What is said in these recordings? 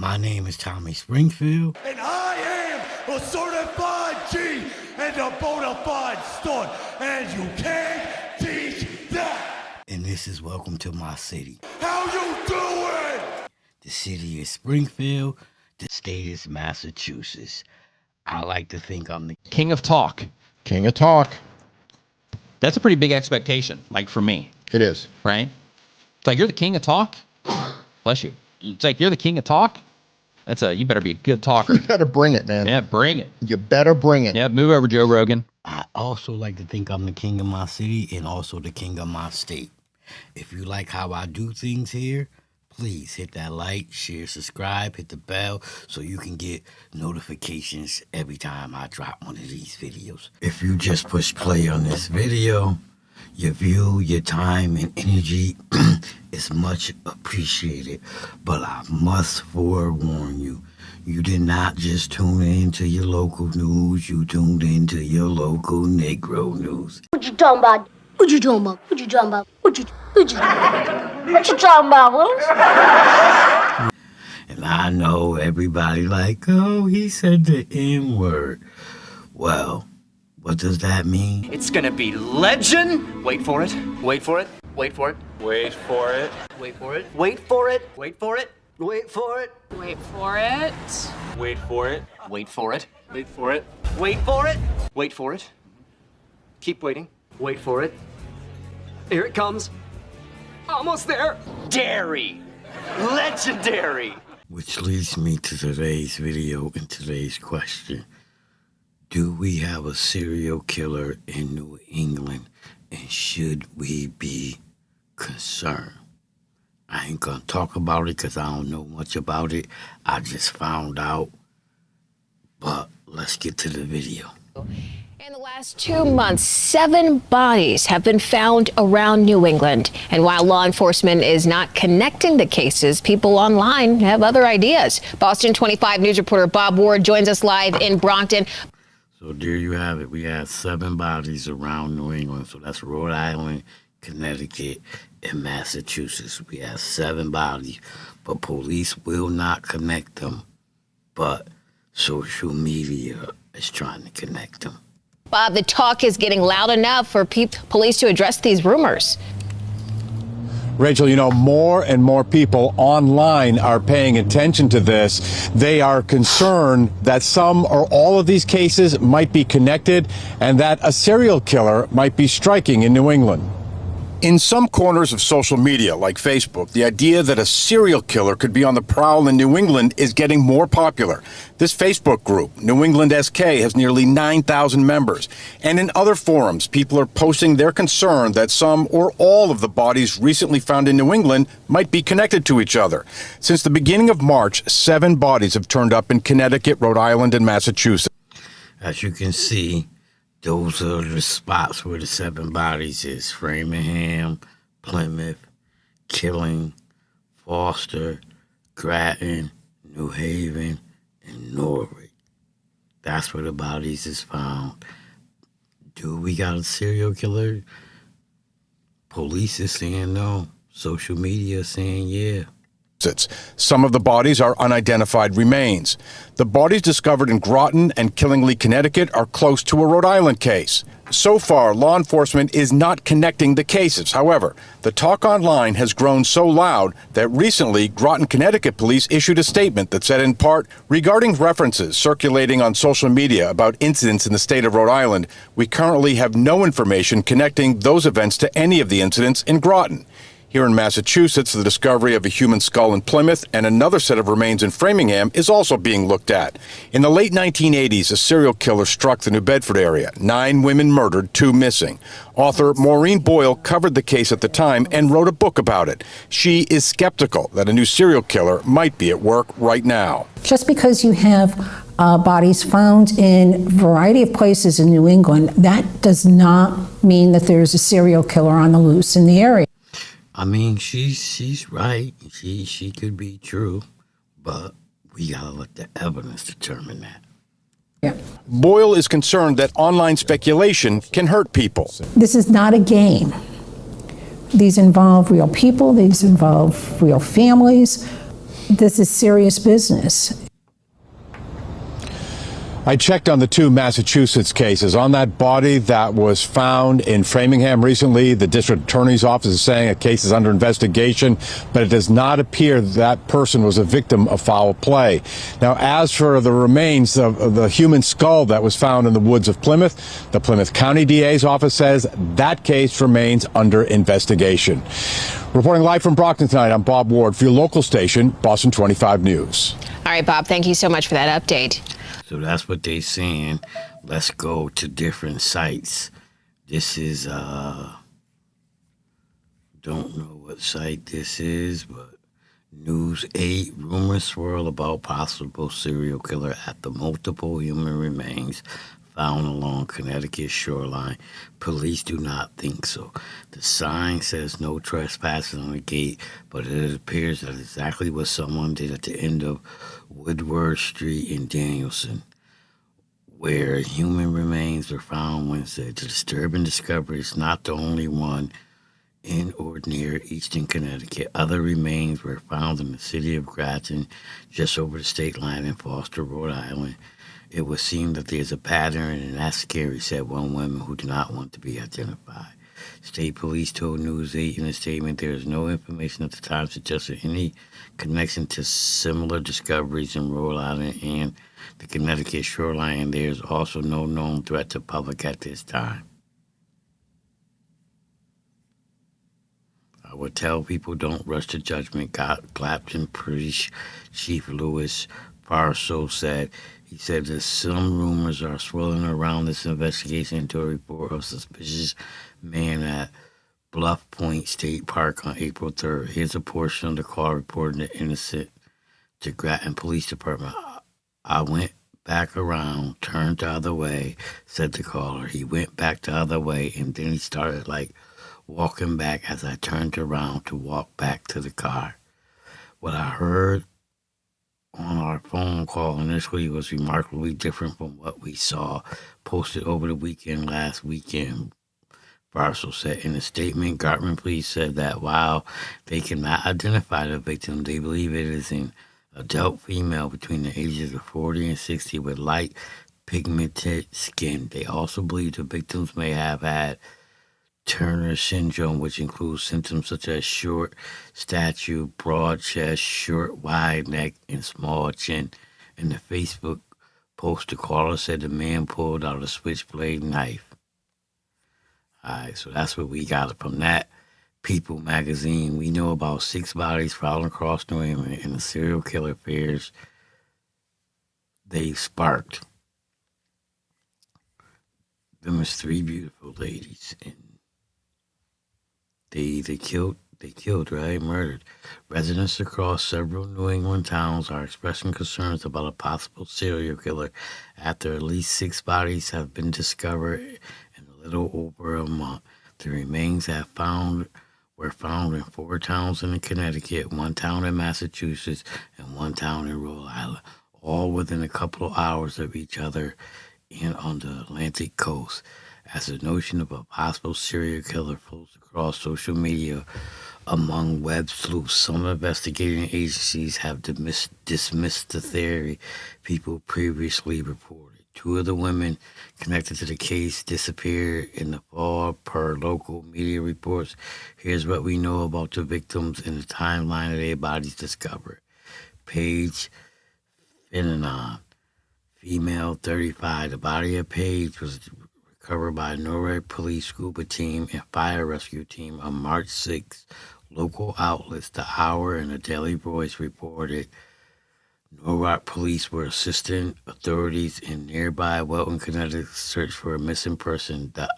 My name is Tommy Springfield. And I am a certified G and a bona fide stud, and you can't teach that. And this is Welcome to My City. How you doing? The city is Springfield. The state is Massachusetts. I like to think I'm the King of Talk. King of Talk. That's a pretty big expectation, like for me, It is. right? It's like, you're the king of talk? Bless you. It's like, you're the king of talk? You better be a good talker. You better bring it, man. Yeah, bring it. You better bring it. Yeah, move over, Joe Rogan. I also like to think I'm the king of my city and also the king of my state. If you like how I do things here, please hit that like, share, subscribe, hit the bell so you can get notifications every time I drop one of these videos. If you just push play on this video, your view, your time, and energy is much appreciated. But I must forewarn you, you did not just tune into your local news, you tuned into your local Negro news. What you talking about? What you talking about? What you talking about? What you talking about, Wilton? And I know everybody like, oh, he said the N-word. Well, what does that mean? It's gonna be legend. Wait for it. Wait for it. Wait for it. Wait for it. Wait for it. Wait for it. Wait for it. Wait for it. Wait for it. Wait for it. Wait for it. Wait for it. Wait for it. Wait for it. Keep waiting. Wait for it. Here it comes. Almost there. Dairy. Legendary. Which leads me to today's video and today's question. Do we have a serial killer in New England, and should we be concerned? I ain't gonna talk about it because I don't know much about it. I just found out. But let's get to the video. In the last 2 months, 7 bodies have been found around New England. And while law enforcement is not connecting the cases, people online have other ideas. Boston 25 News reporter Bob Ward joins us live in Brockton. So there you have it. We have 7 bodies around New England. So that's Rhode Island, Connecticut, and Massachusetts. We have 7 bodies, but police will not connect them. But social media is trying to connect them. Bob, the talk is getting loud enough for police to address these rumors. Rachel, you know, more and more people online are paying attention to this. They are concerned that some or all of these cases might be connected and that a serial killer might be striking in New England. In some corners of social media, like Facebook, the idea that a serial killer could be on the prowl in New England is getting more popular. This Facebook group, New England SK, has nearly 9,000 members. And in other forums, people are posting their concern that some or all of the bodies recently found in New England might be connected to each other. Since the beginning of March, 7 bodies have turned up in Connecticut, Rhode Island, and Massachusetts. As you can see, those are the spots where the 7 bodies is: Framingham, Plymouth, Killing, Foster, Grattan, New Haven, and Norwalk. That's where the bodies is found. Do we got a serial killer? Police is saying no. Social media is saying yeah. Some of the bodies are unidentified remains. The bodies discovered in Groton and Killingly, Connecticut are close to a Rhode Island case. So far, law enforcement is not connecting the cases. However, the talk online has grown so loud that recently Groton, Connecticut police issued a statement that said in part, regarding references circulating on social media about incidents in the state of Rhode Island, we currently have no information connecting those events to any of the incidents in Groton. Here in Massachusetts, the discovery of a human skull in Plymouth and another set of remains in Framingham is also being looked at. In the late 1980s, a serial killer struck the New Bedford area. 9 women murdered, 2 missing. Author Maureen Boyle covered the case at the time and wrote a book about it. She is skeptical that a new serial killer might be at work right now. Just because you have bodies found in a variety of places in New England, that does not mean that there's a serial killer on the loose in the area. I mean, she's right. She could be true, but we gotta let the evidence determine that. Yeah. Boyle is concerned that online speculation can hurt people. This is not a game. These involve real people. These involve real families. this is serious business. I checked on the two Massachusetts cases. On that body that was found in Framingham recently, the district attorney's office is saying a case is under investigation, but it does not appear that person was a victim of foul play. Now, as for the remains of the human skull that was found in the woods of Plymouth, the Plymouth County DA's office says that case remains under investigation. Reporting live from Brockton tonight, I'm Bob Ward for your local station, Boston 25 News. All right, Bob, thank you so much for that update. So that's what they saying. Let's go to different sites. This is don't know what site this is, but News 8, rumors swirl about possible serial killer at the multiple human remains found along Connecticut shoreline. Police do not think so. The sign says no trespassing on the gate, but it appears that exactly what someone did at the end of Woodward Street in Danielson, where human remains were found Wednesday. The disturbing discovery is not the only one in or near Eastern Connecticut. Other remains were found in the city of Grafton, just over the state line in Foster, Rhode Island. It would seem that there's a pattern, and that's scary, said one woman who did not want to be identified. State police told News 8 in a statement there is no information at the time suggesting any connection to similar discoveries in Rhode Island and the Connecticut shoreline, and there is also no known threat to public at this time. I would tell people don't rush to judgment, Clapton Police Chief Louis Farso said. He said that some rumors are swirling around this investigation into a report of suspicious man at Bluff Point State Park on April 3rd. Here's a portion of the call reporting the innocent to Grattan Police Department. I went back around, turned the other way, said the caller. He went back the other way, and then he started walking back as I turned around to walk back to the car. What I heard on our phone call initially was remarkably different from what we saw posted over the weekend last weekend, Barcel said in a statement. Gartman Police said that while they cannot identify the victim, they believe it is an adult female between the ages of 40 and 60 with light pigmented skin. They also believe the victims may have had Turner syndrome, which includes symptoms such as short stature, broad chest, short, wide neck, and small chin. In the Facebook post, the caller said the man pulled out a switchblade knife. All right, so that's what we got from that People magazine. We know about 6 bodies found across New England in the serial killer affairs they've sparked. There was 3 beautiful ladies, and they killed, right? Murdered. Residents across several New England towns are expressing concerns about a possible serial killer after at least 6 bodies have been discovered in a little over a month. The remains were found in 4 towns in Connecticut, 1 town in Massachusetts, and 1 town in Rhode Island, all within a couple of hours of each other and on the Atlantic coast. As the notion of a possible serial killer floats across social media among web sleuths, some investigating agencies have dismissed the theory people previously reported. 2 of the women connected to the case disappeared in the fall per local media reports. Here's what we know about the victims and the timeline of their bodies discovered. Paige Fannon, female, 35. The body of Paige was recovered by Norwalk Police scuba team and fire rescue team on March 6. Local outlets, The Hour and the Daily Voice, reported Norwalk Police were assisting authorities in nearby Wilton, Connecticut, search for a missing person. The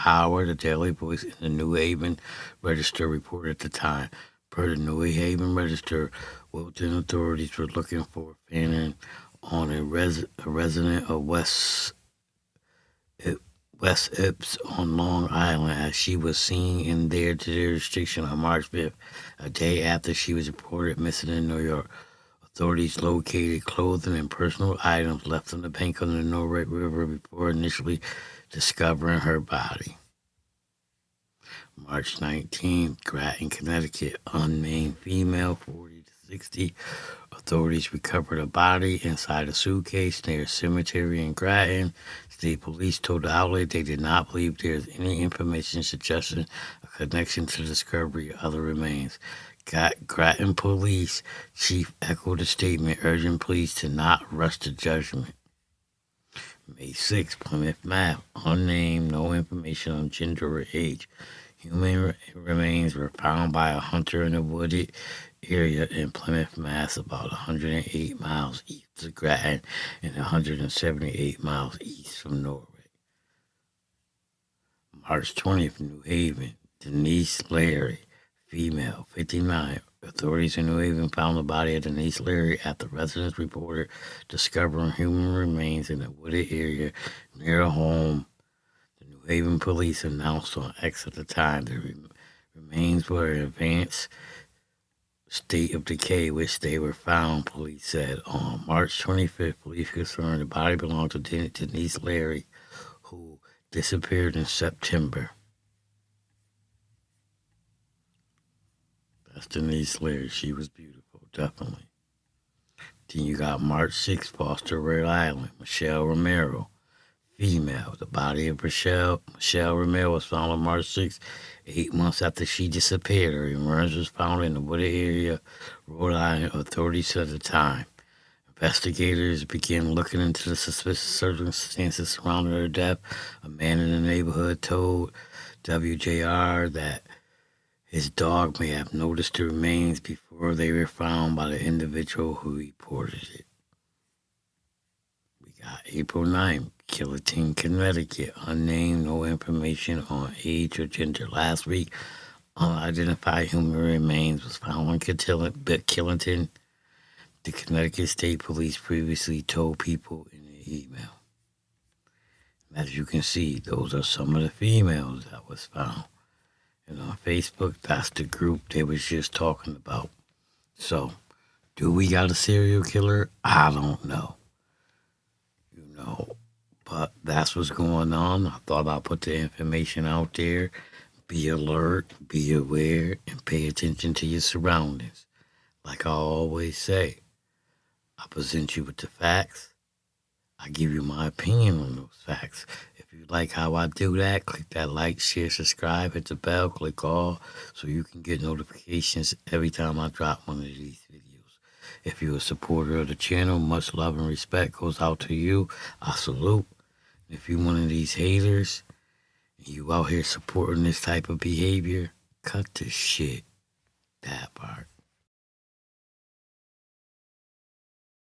Hour, the Daily Voice, and the New Haven Register reported at the time. Per the New Haven Register, Wilton authorities were looking for Fannon on a resident of West Islip on Long Island, as she was seen in their jurisdiction on March 5th, a day after she was reported missing in New York. Authorities located clothing and personal items left on the bank of the Norwalk River before initially discovering her body. March 19th, Grattan, Connecticut, unnamed female, 40 to 1960. Authorities recovered a body inside a suitcase near a cemetery in Groton. State police told the outlet they did not believe there is any information suggesting a connection to the discovery of other remains. Groton Police Chief echoed a statement urging police to not rush to judgment. May 6, Plymouth, Mass. Unnamed, no information on gender or age. Human remains were found by a hunter in a wooded area in Plymouth, Mass. About 108 miles east of Groton and 178 miles east from Norwalk. March 20th, New Haven. Denise Larry, female, 59. Authorities in New Haven found the body of Denise Larry after residents reported discovering human remains in a wooded area near a home. The New Haven police announced on X at the time the remains were in advanced state of decay, which they were found, police said. On March 25th, police confirmed the body belonged to Denise Larry, who disappeared in September. That's Denise Larry. She was beautiful, definitely. Then you got March 6th, Foster, Rhode Island. Michelle Romero, female. The body of Michelle Romero was found on March 6th, 8 months after she disappeared. Her remains was found in the wooded area, Rhode Island, authorities said at the time. Investigators began looking into the suspicious circumstances surrounding her death. A man in the neighborhood told WJR that his dog may have noticed the remains before they were found by the individual who reported it. We got April 9th, Wilton, Connecticut. Unnamed, no information on age or gender. Last week, unidentified human remains was found in Killington. The Connecticut State Police previously told people in an email. As you can see, those are some of the females that was found. And on Facebook, that's the group they was just talking about. So, do we got a serial killer? I don't know. But that's what's going on. I thought I'd put the information out there. Be alert, be aware, and pay attention to your surroundings. Like I always say, I present you with the facts. I give you my opinion on those facts. If you like how I do that, click that like, share, subscribe, hit the bell, click all, so you can get notifications every time I drop one of these videos. If you're a supporter of the channel, much love and respect goes out to you. I salute. If you're one of these haters, and you out here supporting this type of behavior, cut the shit. That part.